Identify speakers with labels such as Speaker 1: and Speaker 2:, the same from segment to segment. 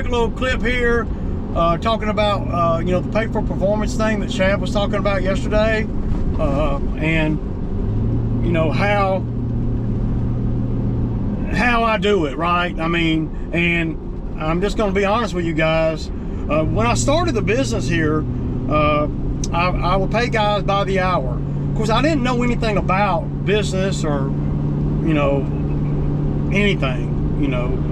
Speaker 1: quick little clip here talking about, you know, the pay for performance thing that Chad was talking about yesterday, and, you know, how I do it, right? I mean, and I'm just going to be honest with you guys. When I started the business here, I would pay guys by the hour. Of course, I didn't know anything about business or, you know, anything, you know.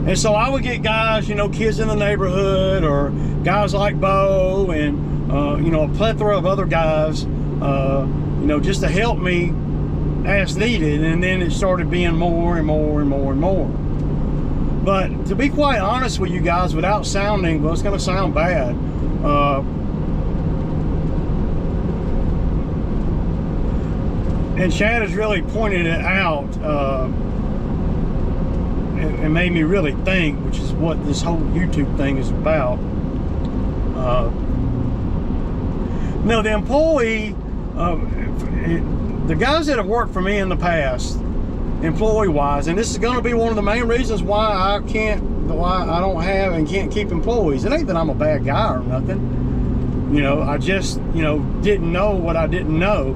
Speaker 1: And so I would get guys, you know, kids in the neighborhood, or guys like Bo and, you know, a plethora of other guys, you know, just to help me as needed. And then it started being more and more and more and more. But to be quite honest with you guys, without sounding, well, it's going to sound bad. And Chad has really pointed it out, and made me really think, which is what this whole YouTube thing is about. No, the employee, the guys that have worked for me in the past, employee-wise, and this is going to be one of the main reasons why I don't have and can't keep employees. It ain't that I'm a bad guy or nothing. You know, I just, you know, didn't know what I didn't know.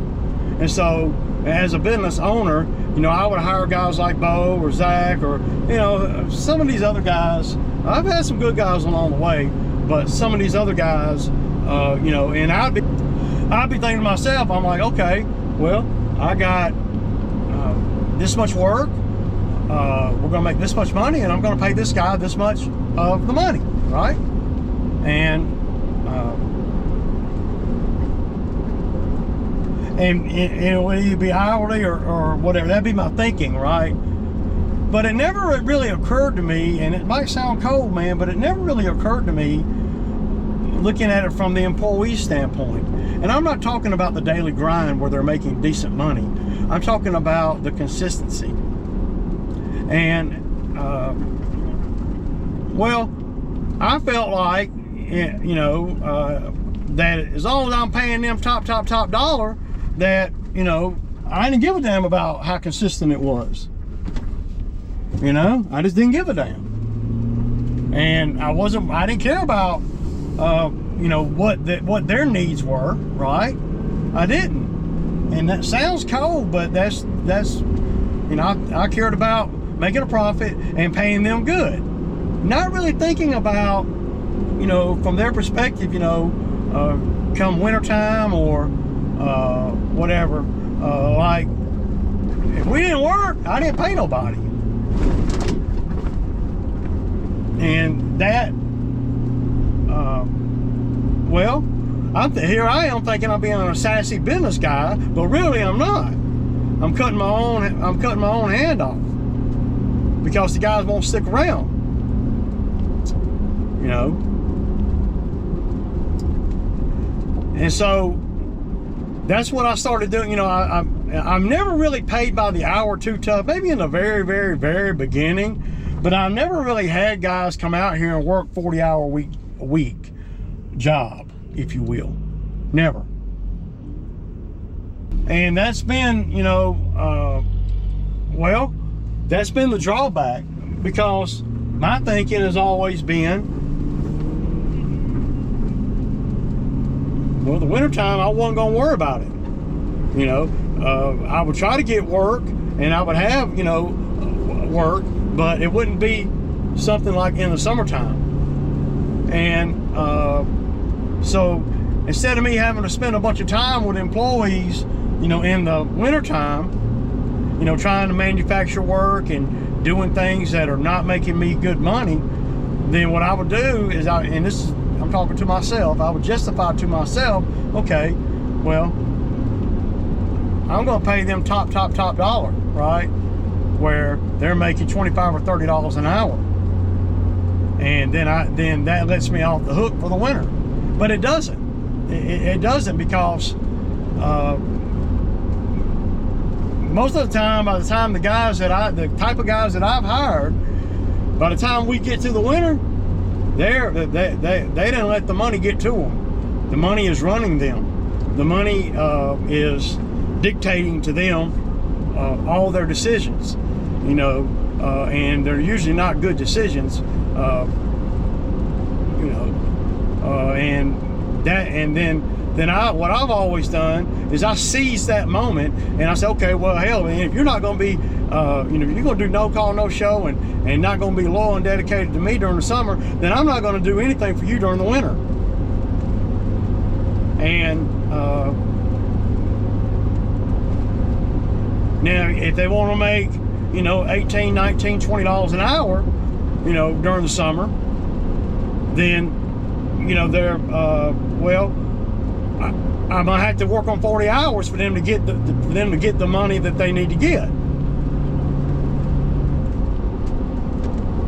Speaker 1: And so, as a business owner, you know, I would hire guys like Bo or Zach, or, you know, some of these other guys. I've had some good guys along the way, but some of these other guys, you know, and I'd be thinking to myself, I'm like, okay, well, I got this much work, we're gonna make this much money, and I'm gonna pay this guy this much of the money, right? And you know, whether you be hourly or whatever, that'd be my thinking, right? But it never really occurred to me, and it might sound cold, man, but it never really occurred to me looking at it from the employee standpoint. And I'm not talking about the daily grind where they're making decent money. I'm talking about the consistency. And, well, I felt like, you know, that as long as I'm paying them top dollar, that, you know, I didn't give a damn about how consistent it was. You know, I just didn't give a damn. And I didn't care about, you know, what their needs were, right? I didn't. And that sounds cold, but that's you know, I cared about making a profit and paying them good. Not really thinking about, you know, from their perspective, you know, come wintertime or whatever, like, if we didn't work, I didn't pay nobody. And that, well, here I am thinking I'm being a sassy business guy, but really I'm not. I'm cutting my own hand off because the guys won't stick around. You know. And so that's what I started doing. You know, I'm never really paid by the hour too tough. Maybe in the very, very, very beginning, but I've never really had guys come out here and work 40-hour a week job, if you will. Never. And that's been, you know, well, that's been the drawback, because my thinking has always been, well, the wintertime, I wasn't going to worry about it. You know, I would try to get work, and I would have, you know, work, but it wouldn't be something like in the summertime. And so instead of me having to spend a bunch of time with employees, you know, in the wintertime, you know, trying to manufacture work and doing things that are not making me good money, then what I would do is, I'm talking to myself, I would justify to myself, okay, well, I'm going to pay them top dollar, right? Where they're making $25 or $30 an hour. And then that lets me off the hook for the winter. But it doesn't. It doesn't, because most of the time, by the time the type of guys that I've hired, by the time we get to the winter, they didn't let the money get to them. The money is running them. The money is dictating to them all their decisions. You know, and they're usually not good decisions. What I've always done is I seize that moment and I say, okay, well, hell, man, if you're not going to be, if you're going to do no call, no show, and not going to be loyal and dedicated to me during the summer, then I'm not going to do anything for you during the winter. And now, if they want to make, $18, $19, $20 an hour, during the summer, then, they're, I'm gonna have to work on 40 hours for them to get the money that they need to get.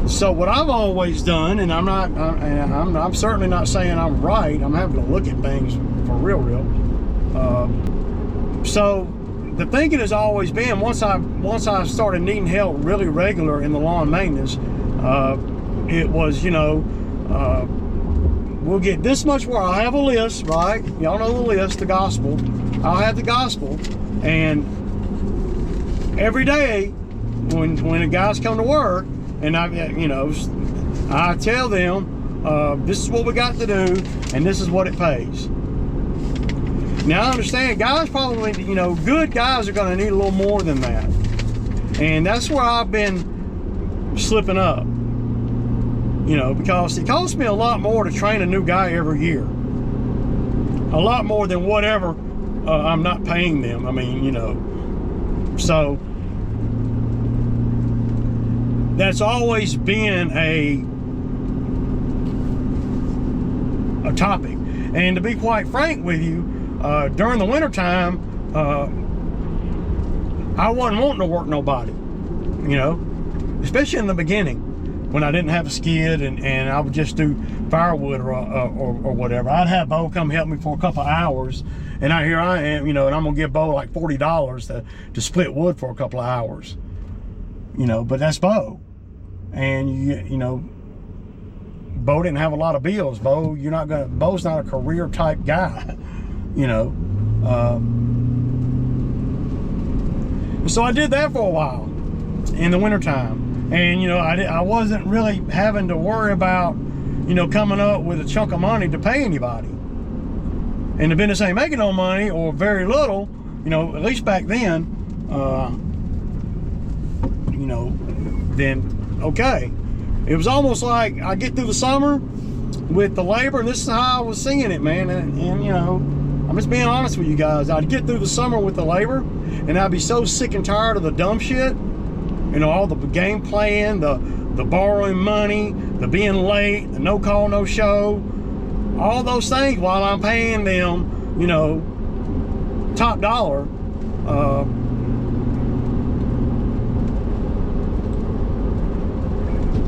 Speaker 1: So what I've always done, and I'm certainly not saying I'm right. I'm having to look at things for real. So the thinking has always been, once I started needing help really regular in the lawn maintenance, it was, we'll get this much work. I'll have a list, right? Y'all know the list, the gospel. I'll have the gospel, and every day when the guys come to work, and I tell them, this is what we got to do, and this is what it pays. Now I understand guys probably, good guys are going to need a little more than that, and that's where I've been slipping up. Because it costs me a lot more to train a new guy every year. A lot more than whatever I'm not paying them. So that's always been a topic. And to be quite frank with you, during the wintertime, I wasn't wanting to work nobody, especially in the beginning. When I didn't have a skid and I would just do firewood or whatever. I'd have Bo come help me for a couple hours, and here I am, and I'm gonna give Bo like $40 to split wood for a couple of hours. But that's Bo. And Bo didn't have a lot of bills. Bo's not a career type guy, So I did that for a while in the wintertime. And I wasn't really having to worry about coming up with a chunk of money to pay anybody. And the business ain't making no money, or very little, at least back then, then okay. It was almost like I get through the summer with the labor, and this is how I was seeing it, man. And I'm just being honest with you guys. I'd get through the summer with the labor, and I'd be so sick and tired of the dumb shit. All the game playing, the borrowing money, the being late, the no call, no show, all those things while I'm paying them, top dollar.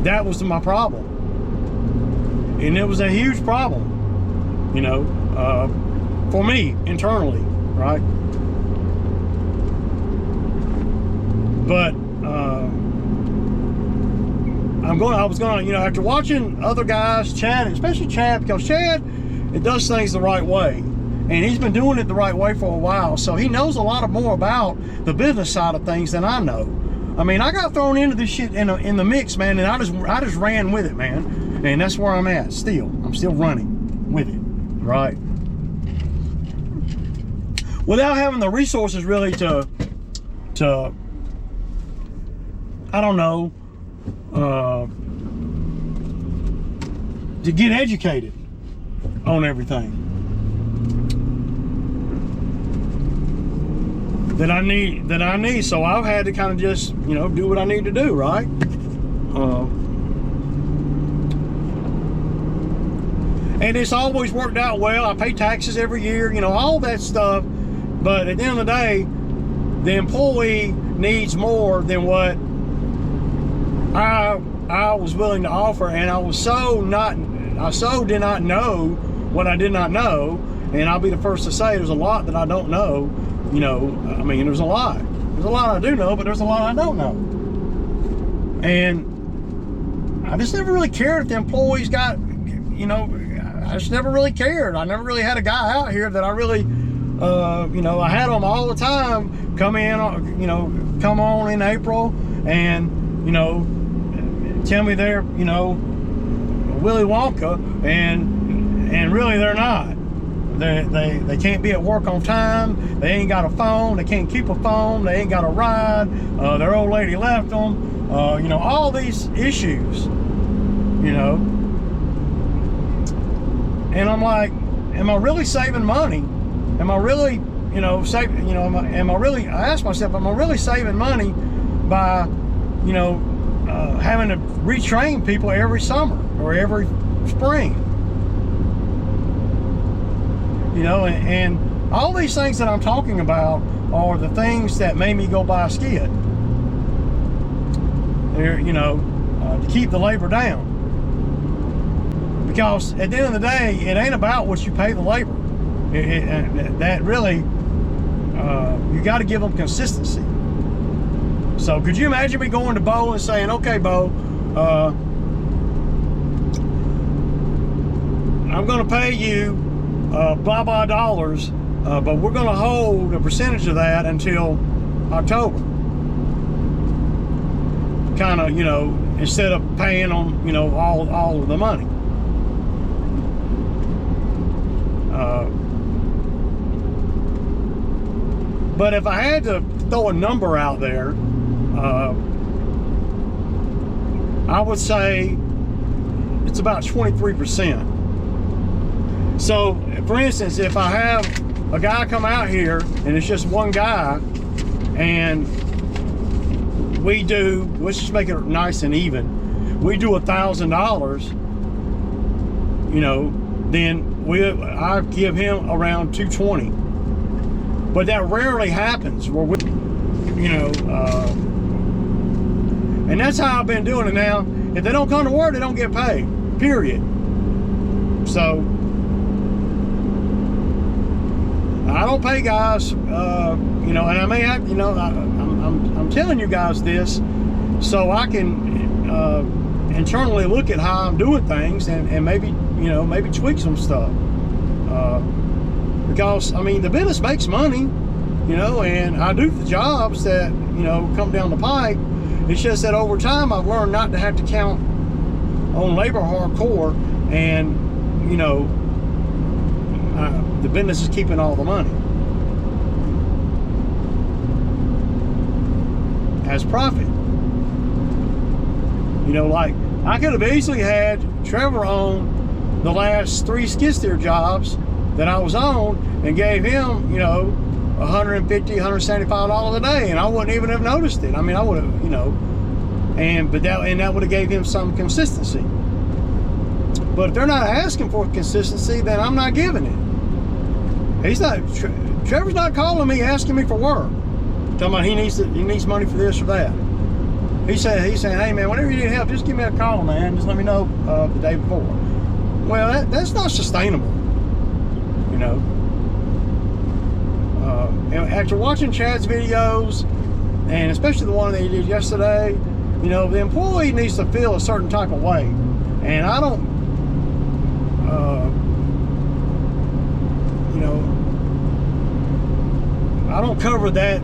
Speaker 1: That was my problem. And it was a huge problem, for me internally, right? But I was going to, after watching other guys, Chad, especially Chad, because Chad, it does things the right way. And he's been doing it the right way for a while. So he knows a lot more about the business side of things than I know. I got thrown into this shit in the mix, man, and I just ran with it, man. And that's where I'm at still. I'm still running with it, right? Without having the resources really to I don't know, to get educated on everything that I need. So I've had to kind of just, do what I need to do, right? And it's always worked out well. I pay taxes every year, all that stuff. But at the end of the day, the employee needs more than what I was willing to offer, and I so did not know what I did not know. And I'll be the first to say there's a lot that I don't know. There's a lot. There's a lot I do know, but there's a lot I don't know. And I just never really cared if the employees got, I just never really cared. I never really had a guy out here that I really, I had them all the time come on in April, and you know, tell me they're, you know, Willy Wonka, and really they're not. They can't be at work on time. They ain't got a phone. They can't keep a phone. They ain't got a ride. Their old lady left them. You know, all these issues, you know. And I'm like, am I really saving money? Am I really, you know, am I really, I ask myself, am I really saving money by, you know, having to retrain people every summer or every spring? You know, and all these things that I'm talking about are the things that made me go buy a skid. They're, you know, to keep the labor down. Because at the end of the day, it ain't about what you pay the labor. That really, you got to give them consistency. So could you imagine me going to Bo and saying, okay, Bo, I'm going to pay you blah blah dollars, but we're going to hold a percentage of that until October. Kind of, you know, instead of paying them, you know, all of the money. But if I had to throw a number out there, I would say it's about 23%. So, for instance, if I have a guy come out here and it's just one guy, and we do, let's just make it nice and even, we do $1,000, you know, then I give him around 220. But that rarely happens where we, you know, and that's how I've been doing it now. If they don't come to work, they don't get paid, period. So I don't pay guys, you know, and I may have, you know, I'm telling you guys this so I can internally look at how I'm doing things and maybe, you know, maybe tweak some stuff. Because, I mean, the business makes money, you know, and I do the jobs that, you know, come down the pipe. It's just that over time I've learned not to have to count on labor hardcore, and, you know, the business is keeping all the money as profit. You know, like, I could have easily had Trevor on the last 3 skid steer jobs that I was on and gave him, you know, $150, $175 a day, and I wouldn't even have noticed it. I mean, I would have, you know, but that would have gave him some consistency. But if they're not asking for consistency, then I'm not giving it. Trevor's not calling me asking me for work, talking about he needs money for this or that. He's saying, hey man, whenever you need help, just give me a call, man. Just let me know the day before. Well, that's not sustainable, you know. After watching Chad's videos, and especially the one that he did yesterday, you know, the employee needs to feel a certain type of way, and I don't, you know, I don't cover that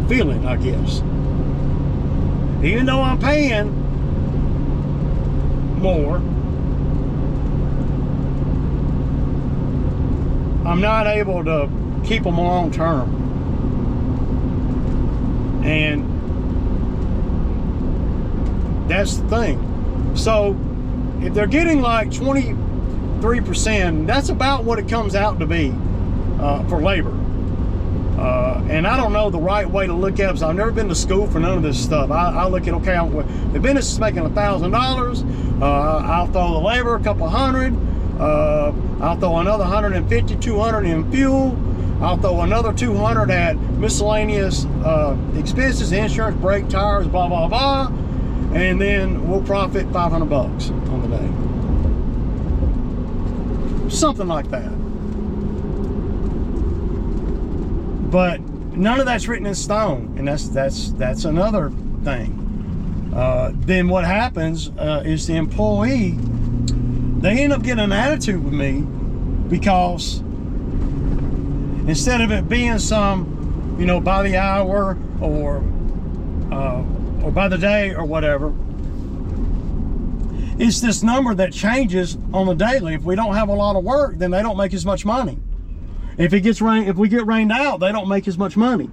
Speaker 1: feeling, I guess. Even though I'm paying more, I'm not able to keep them long term. And that's the thing. So if they're getting like 23%, that's about what it comes out to be for labor. And I don't know the right way to look at it, because I've never been to school for none of this stuff. I look at, okay, the business is making $1,000. I'll throw the labor a couple hundred. I'll throw another 150, 200 in fuel. I'll throw another 200 at miscellaneous expenses, insurance, brake, tires, blah, blah, blah. And then we'll profit $500 on the day. Something like that. But none of that's written in stone, and that's another thing. Then what happens is the employee, they end up getting an attitude with me, because instead of it being some, you know, by the hour or or by the day or whatever. It's this number that changes on the daily. If we don't have a lot of work, then they don't make as much money. If we get rained out, they don't make as much money.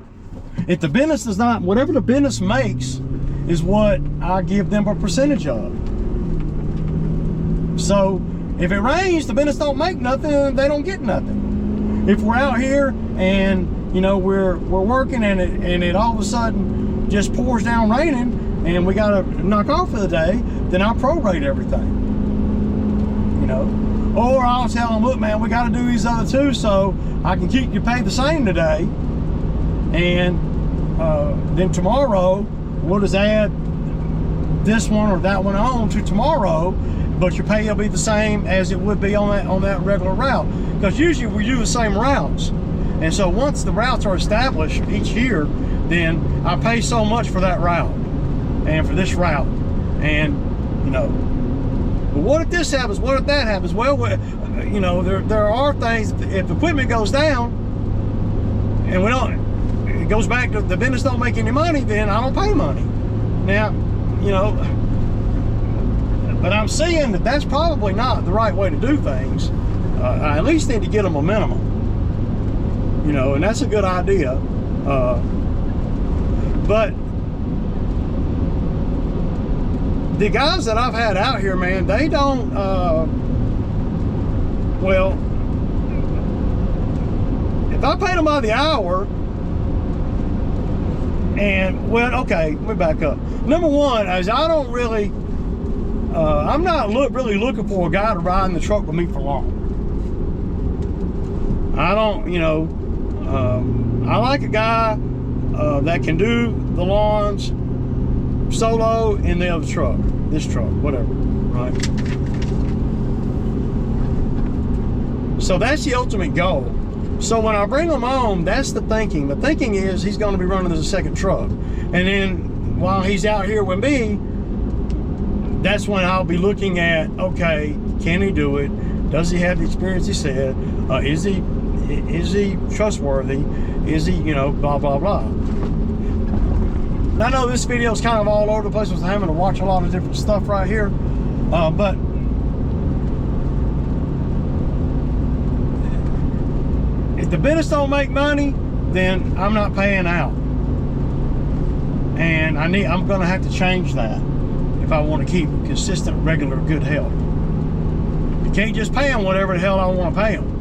Speaker 1: If the business does not, whatever the business makes is what I give them a percentage of. So if it rains, the business don't make nothing, they don't get nothing. If we're out here and we're working and it all of a sudden just pours down raining and we gotta knock off for the day, then I'll prorate everything. Or I'll tell them, look man, we gotta do these other two so I can keep you paid the same today, and then tomorrow we'll just add this one or that one on to tomorrow, but your pay will be the same as it would be on that regular route, because usually we do the same routes. And so once the routes are established each year, then I pay so much for that route and for this route. And but what if this happens? What if that happens? Well, there are things. If equipment goes down and it goes back to the business don't make any money, then I don't pay money. Now, but I'm seeing that that's probably not the right way to do things. I at least need to get them a minimum, and that's a good idea. But the guys that I've had out here, man, they don't, well, if I paid them by the hour, and, well, okay, let me back up. Number one is I don't really, I'm not really looking for a guy to ride in the truck with me for long. I don't, I like a guy that can do the lawns solo in the other truck, this truck, whatever, right? So that's the ultimate goal. So when I bring him on, that's the thinking. The thinking is he's going to be running as a second truck. And then while he's out here with me, that's when I'll be looking at, okay, can he do it? Does he have the experience he said? Is he trustworthy? Is he, blah, blah, blah. I know this video is kind of all over the place. I'm having to watch a lot of different stuff right here. But if the business don't make money, then I'm not paying out. And I'm going to have to change that if I want to keep consistent, regular, good help. You can't just pay them whatever the hell I want to pay them.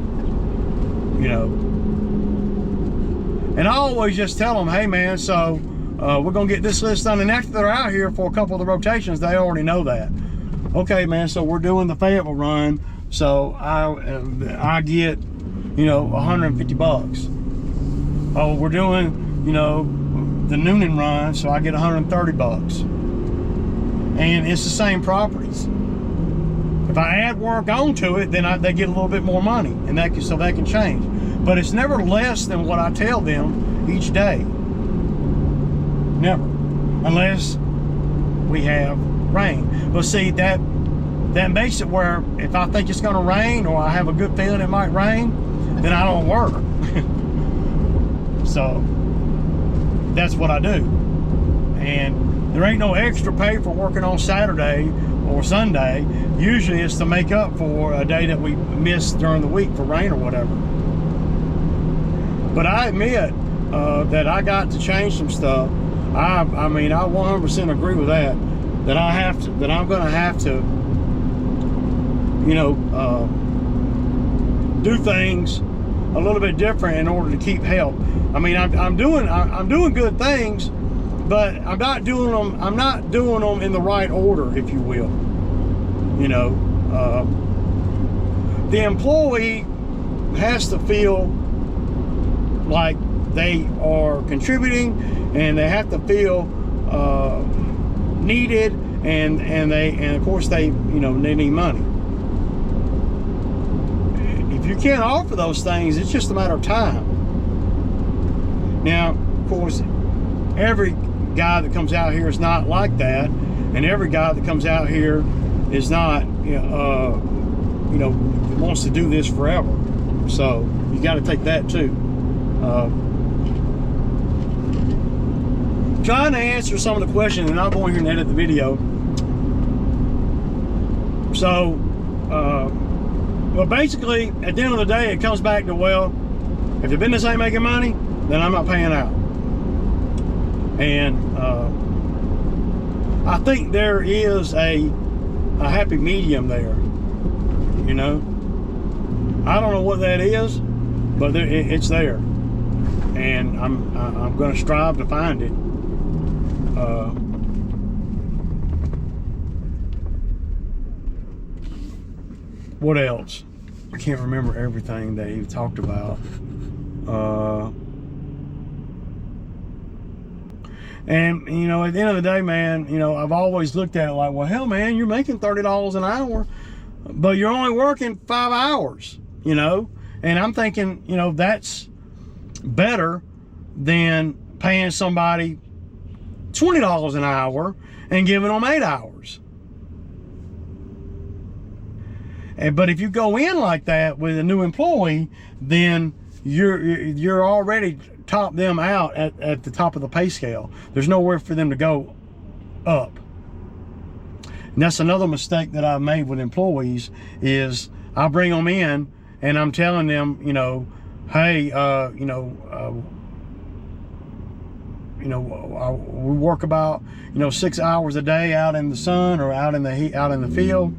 Speaker 1: And I always just tell them, hey man, so we're gonna get this list done, and after they're out here for a couple of the rotations, they already know that. Okay, man, so we're doing the Fayetteville run, so I get, $150. Oh, we're doing, the Noonan run, so I get $130. And it's the same properties. If I add work onto it, then they get a little bit more money, and so that can change. But it's never less than what I tell them each day. Never, unless we have rain. But see, that makes it where if I think it's going to rain, or I have a good feeling it might rain, then I don't work. So that's what I do. And there ain't no extra pay for working on Saturday or Sunday. Usually it's to make up for a day that we missed during the week for rain or whatever. But I admit that I got to change some stuff. I mean, I 100% agree with that. That I'm going to have to, do things a little bit different in order to keep help. I mean, I'm doing good things, but I'm not doing them in the right order, if you will. The employee has to feel like they are contributing, and they have to feel needed, and of course they need money. If you can't offer those things, it's just a matter of time. Now, of course, every guy that comes out here is not like that, and every guy that comes out here is not wants to do this forever. So you got to take that too. trying to answer some of the questions, and I'll go in here and edit the video. So, well, basically, at the end of the day, it comes back to, well, if the business ain't making money, then I'm not paying out. And I think there is a happy medium there. You know, I don't know what that is, but it's there, and I'm going to strive to find it. What else? I can't remember everything that he talked about. And, you know, at the end of the day, man, you know, I've always looked at it like, well, hell, man, you're making $30 an hour, but you're only working 5 hours, you know? And I'm thinking, you know, that's better than paying somebody $20 an hour and giving them 8 hours. But if you go in like that with a new employee, then you're already top them out at the top of the pay scale. There's nowhere for them to go up. And that's another mistake that I've made with employees is I bring them in and I'm telling them, you know, hey, we work about, 6 hours a day out in the sun or out in the heat, out in the field.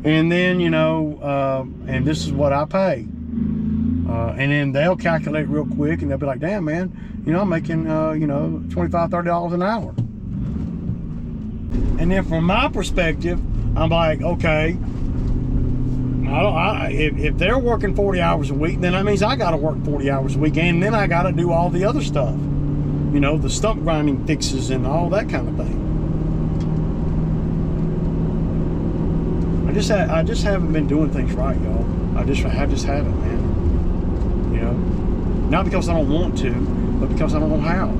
Speaker 1: And then, and this is what I pay. And then they'll calculate real quick and they'll be like, damn, man, I'm making, $25, $30 an hour. And then from my perspective, I'm like, okay, if they're working 40 hours a week, then that means I got to work 40 hours a week. And then I got to do all the other stuff, the stump grinding fixes and all that kind of thing. I just haven't been doing things right, y'all. I just haven't, man. Not because I don't want to, but because I don't know how.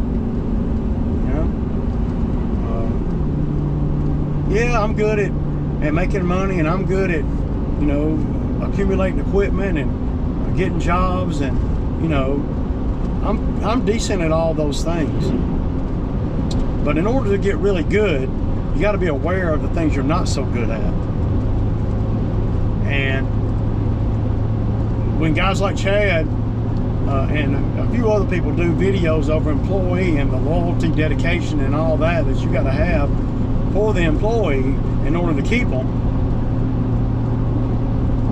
Speaker 1: Yeah, I'm good at making money, and I'm good at, accumulating equipment and getting jobs, and I'm decent at all those things. But in order to get really good, you got to be aware of the things you're not so good at. And when guys like Chad and a few other people do videos over employee and the loyalty, dedication, and all that you got to have for the employee in order to keep them,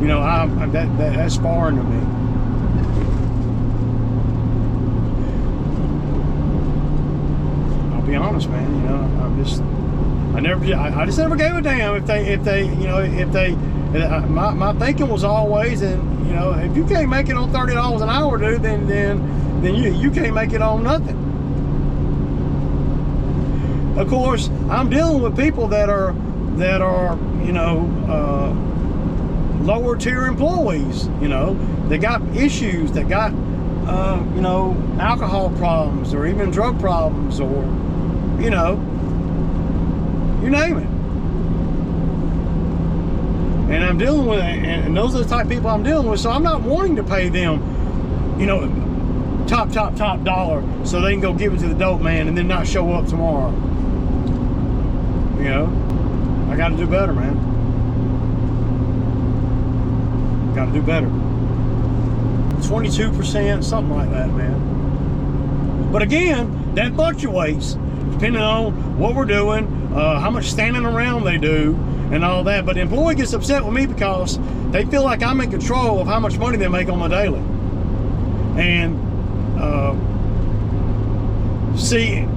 Speaker 1: that's foreign to me. I'll be honest, man. I just never gave a damn if they my thinking was always, if you can't make it on $30 an hour, dude, then you can't make it on nothing. Of course, I'm dealing with people that are lower tier employees. They got issues, that got alcohol problems, or even drug problems, or you name it. And I'm dealing with, and those are the type of people I'm dealing with. So I'm not wanting to pay them, top dollar, so they can go give it to the dope man and then not show up tomorrow. I got to do better, man. Got to do better. 22%, something like that, man. But again, that fluctuates depending on what we're doing, how much standing around they do, and all that. But the employee gets upset with me because they feel like I'm in control of how much money they make on the daily. And see,